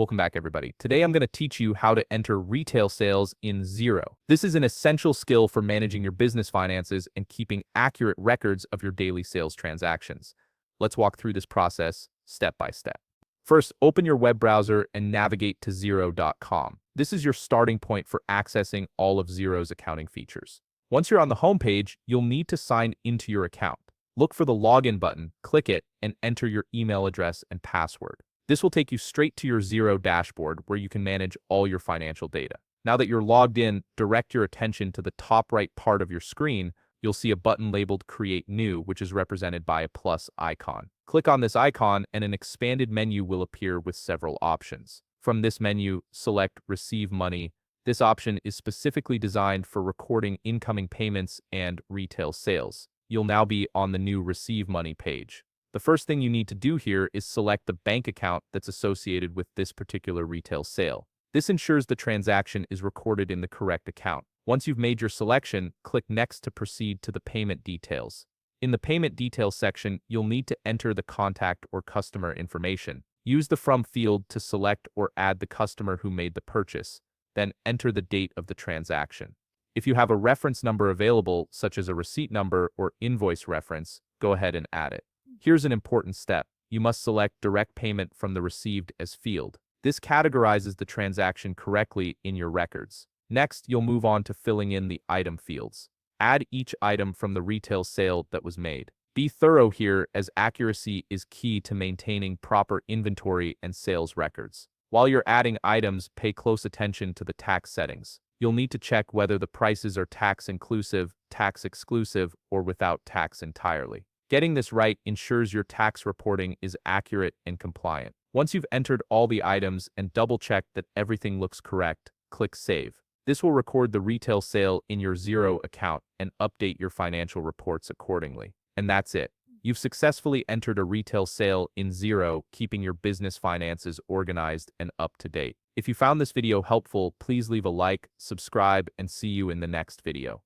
Welcome back, everybody. Today I'm going to teach you how to enter retail sales in Xero. This is an essential skill for managing your business finances and keeping accurate records of your daily sales transactions. Let's walk through this process step by step. First, open your web browser and navigate to Xero.com. This is your starting point for accessing all of Xero's accounting features. Once you're on the home page, you'll need to sign into your account. Look for the login button, click it, and enter your email address and password. This will take you straight to your Xero dashboard where you can manage all your financial data. Now that you're logged in, direct your attention to the top right part of your screen. You'll see a button labeled Create New, which is represented by a plus icon. Click on this icon and an expanded menu will appear with several options. From this menu, select Receive Money. This option is specifically designed for recording incoming payments and retail sales. You'll now be on the new Receive Money page. The first thing you need to do here is select the bank account that's associated with this particular retail sale. This ensures the transaction is recorded in the correct account. Once you've made your selection, click Next to proceed to the payment details. In the payment details section, you'll need to enter the contact or customer information. Use the From field to select or add the customer who made the purchase, then enter the date of the transaction. If you have a reference number available, such as a receipt number or invoice reference, go ahead and add it. Here's an important step. You must select Direct Payment from the Received As field. This categorizes the transaction correctly in your records. Next, you'll move on to filling in the item fields. Add each item from the retail sale that was made. Be thorough here, as accuracy is key to maintaining proper inventory and sales records. While you're adding items, pay close attention to the tax settings. You'll need to check whether the prices are tax inclusive, tax exclusive, or without tax entirely. Getting this right ensures your tax reporting is accurate and compliant. Once you've entered all the items and double-check that everything looks correct, click Save. This will record the retail sale in your Xero account and update your financial reports accordingly. And that's it. You've successfully entered a retail sale in Xero, keeping your business finances organized and up to date. If you found this video helpful, please leave a like, subscribe, and see you in the next video.